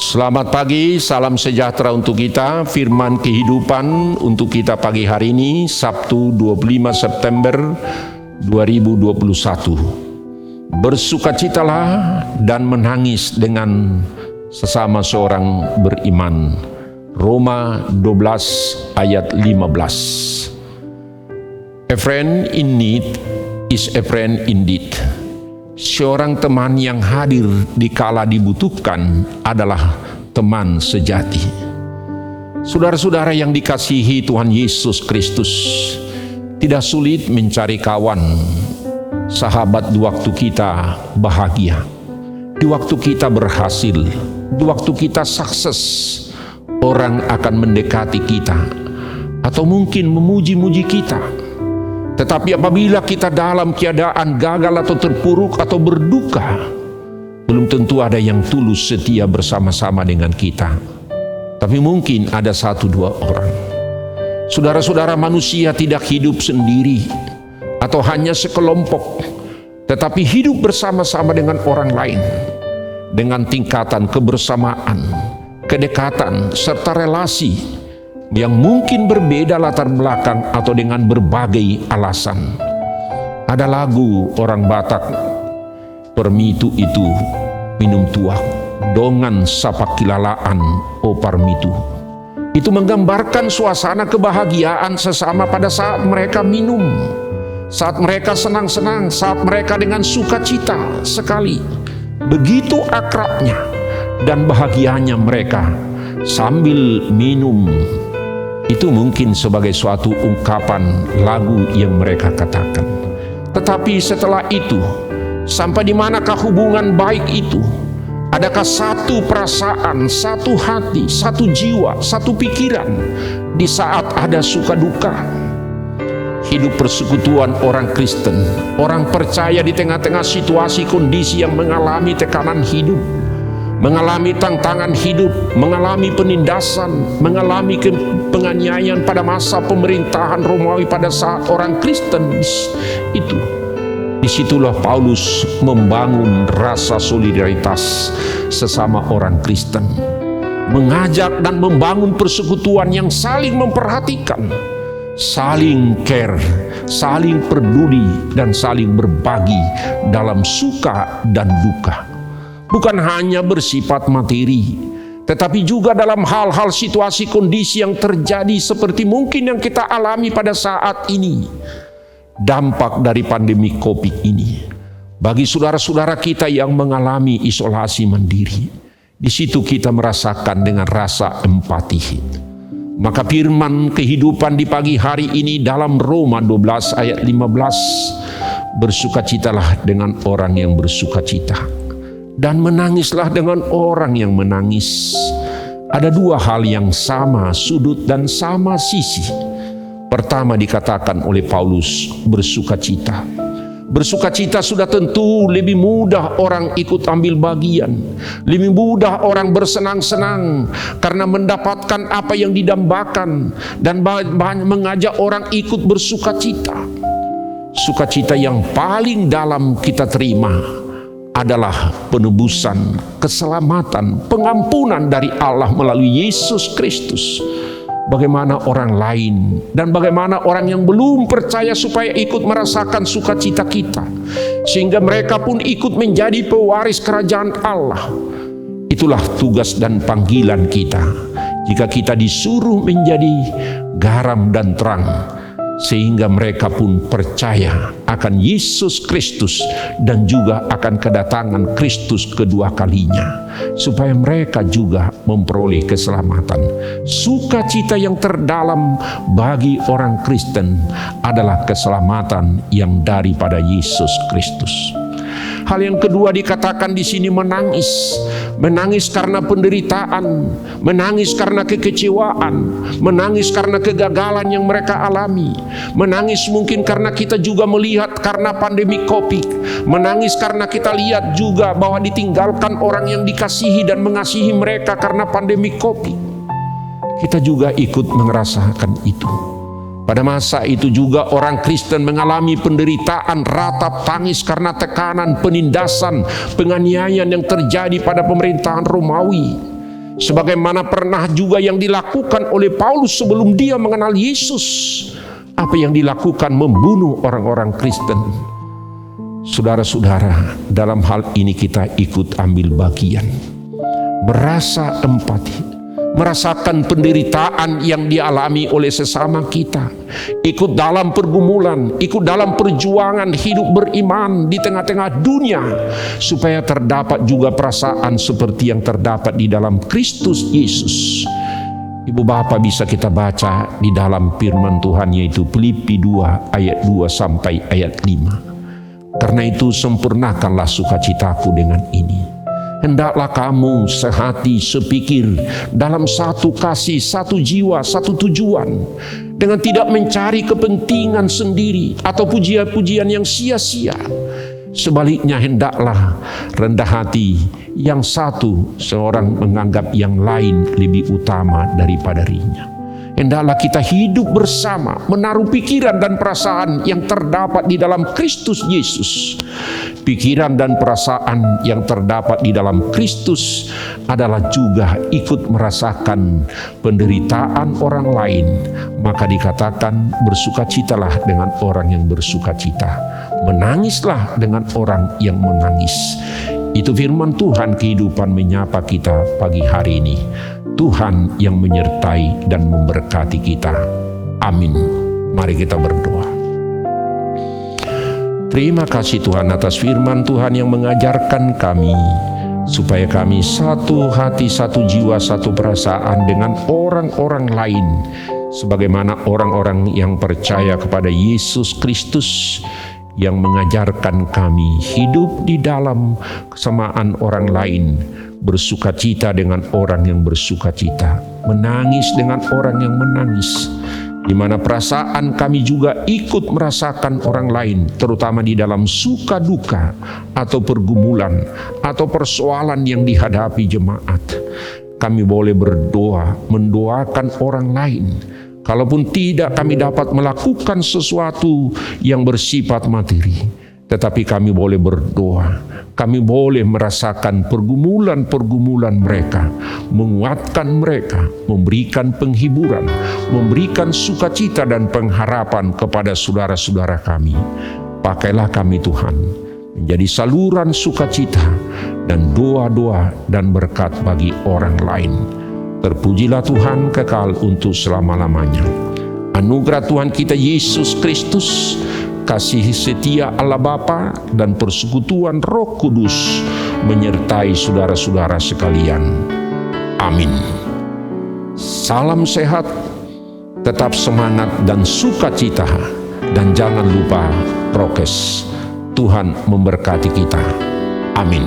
Selamat pagi, salam sejahtera untuk kita. Firman kehidupan untuk kita pagi hari ini, Sabtu 25 September 2021. Bersukacitalah dan menangis dengan sesama seorang beriman. Roma 12 ayat 15. A friend in need is a friend indeed. Seorang teman yang hadir di kala dibutuhkan adalah teman sejati. Saudara-saudara yang dikasihi Tuhan Yesus Kristus, tidak sulit mencari kawan, sahabat di waktu kita bahagia, di waktu kita berhasil, di waktu kita sukses. Orang akan mendekati kita atau mungkin memuji-muji kita. Tetapi apabila kita dalam keadaan gagal atau terpuruk atau berduka, belum tentu ada yang tulus setia bersama-sama dengan kita. Tapi mungkin ada 1-2 orang. Saudara-saudara, manusia tidak hidup sendiri atau hanya sekelompok, tetapi hidup bersama-sama dengan orang lain, dengan tingkatan kebersamaan, kedekatan, serta relasi yang mungkin berbeda latar belakang atau dengan berbagai alasan. Ada lagu orang Batak, permitu itu minum tuak, dongan sapa kilalaan o parmitu. Itu menggambarkan suasana kebahagiaan sesama pada saat mereka minum, saat mereka senang-senang, saat mereka dengan sukacita sekali. Begitu akrabnya dan bahagianya mereka sambil minum. Itu mungkin sebagai suatu ungkapan lagu yang mereka katakan. Tetapi setelah itu, sampai di manakah hubungan baik itu? Adakah satu perasaan, satu hati, satu jiwa, satu pikiran di saat ada suka duka? Hidup persekutuan orang Kristen, orang percaya di tengah-tengah situasi kondisi yang mengalami tekanan hidup, mengalami tantangan hidup, mengalami penindasan, mengalami penganiayaan pada masa pemerintahan Romawi pada saat orang Kristen itu. Disitulah Paulus membangun rasa solidaritas sesama orang Kristen, mengajak dan membangun persekutuan yang saling memperhatikan, saling care, saling peduli, dan saling berbagi dalam suka dan duka. Bukan hanya bersifat materi, tetapi juga dalam hal-hal situasi kondisi yang terjadi seperti mungkin yang kita alami pada saat ini. Dampak dari pandemi COVID ini bagi saudara-saudara kita yang mengalami isolasi mandiri, di situ kita merasakan dengan rasa empati. Maka firman kehidupan di pagi hari ini dalam Roma 12 ayat 15, bersukacitalah dengan orang yang bersukacita, dan menangislah dengan orang yang menangis. Ada 2 hal yang sama sudut dan sama sisi. Pertama dikatakan oleh Paulus, bersukacita. Bersukacita sudah tentu lebih mudah orang ikut ambil bagian, lebih mudah orang bersenang-senang karena mendapatkan apa yang didambakan, dan mengajak orang ikut bersukacita. Sukacita yang paling dalam kita terima adalah penebusan, keselamatan, pengampunan dari Allah melalui Yesus Kristus. Bagaimana orang lain dan bagaimana orang yang belum percaya supaya ikut merasakan sukacita kita, sehingga mereka pun ikut menjadi pewaris kerajaan Allah. Itulah tugas dan panggilan kita, jika kita disuruh menjadi garam dan terang, sehingga mereka pun percaya akan Yesus Kristus dan juga akan kedatangan Kristus kedua kalinya, supaya mereka juga memperoleh keselamatan. Sukacita yang terdalam bagi orang Kristen adalah keselamatan yang daripada Yesus Kristus. Hal yang kedua dikatakan di sini menangis. Menangis karena penderitaan, menangis karena kekecewaan, menangis karena kegagalan yang mereka alami. Menangis mungkin karena kita juga melihat karena pandemi COVID. Menangis karena kita lihat juga bahwa ditinggalkan orang yang dikasihi dan mengasihi mereka karena pandemi COVID. Kita juga ikut merasakan itu. Pada masa itu juga orang Kristen mengalami penderitaan, ratap tangis karena tekanan, penindasan, penganiayaan yang terjadi pada pemerintahan Romawi. Sebagaimana pernah juga yang dilakukan oleh Paulus sebelum dia mengenal Yesus. Apa yang dilakukan? Membunuh orang-orang Kristen. Saudara-saudara, dalam hal ini kita ikut ambil bagian. Merasa empati, merasakan penderitaan yang dialami oleh sesama kita, ikut dalam pergumulan, ikut dalam perjuangan hidup beriman di tengah-tengah dunia, supaya terdapat juga perasaan seperti yang terdapat di dalam Kristus Yesus. Ibu Bapak, bisa kita baca di dalam firman Tuhan, yaitu Filipi 2 ayat 2 sampai ayat 5. Karena itu sempurnakanlah sukacitaku dengan ini. Hendaklah kamu sehati sepikir dalam satu kasih, satu jiwa, satu tujuan, dengan tidak mencari kepentingan sendiri atau pujian-pujian yang sia-sia. Sebaliknya hendaklah rendah hati, yang satu seorang menganggap yang lain lebih utama daripada dirinya. Hendaklah kita hidup bersama, menaruh pikiran dan perasaan yang terdapat di dalam Kristus Yesus. Pikiran dan perasaan yang terdapat di dalam Kristus adalah juga ikut merasakan penderitaan orang lain. Maka dikatakan, bersukacitalah dengan orang yang bersukacita, menangislah dengan orang yang menangis. Itu firman Tuhan kehidupan menyapa kita pagi hari ini. Tuhan yang menyertai dan memberkati kita. Amin. Mari kita berdoa. Terima kasih Tuhan atas firman Tuhan yang mengajarkan kami, supaya kami satu hati, satu jiwa, satu perasaan dengan orang-orang lain, sebagaimana orang-orang yang percaya kepada Yesus Kristus, yang mengajarkan kami hidup di dalam kesamaan orang lain, bersukacita dengan orang yang bersukacita, menangis dengan orang yang menangis, di mana perasaan kami juga ikut merasakan orang lain, terutama di dalam suka duka atau pergumulan atau persoalan yang dihadapi jemaat. Kami boleh berdoa, mendoakan orang lain. Kalaupun tidak kami dapat melakukan sesuatu yang bersifat materi, tetapi kami boleh berdoa. Kami boleh merasakan pergumulan-pergumulan mereka, menguatkan mereka, memberikan penghiburan, memberikan sukacita dan pengharapan kepada saudara-saudara kami. Pakailah kami Tuhan, menjadi saluran sukacita dan doa-doa dan berkat bagi orang lain. Terpujilah Tuhan kekal untuk selama-lamanya. Anugerah Tuhan kita Yesus Kristus, kasih setia Allah Bapa, dan persekutuan Roh Kudus menyertai saudara-saudara sekalian. Amin. Salam sehat, tetap semangat dan sukacita, dan jangan lupa prokes. Tuhan memberkati kita. Amin.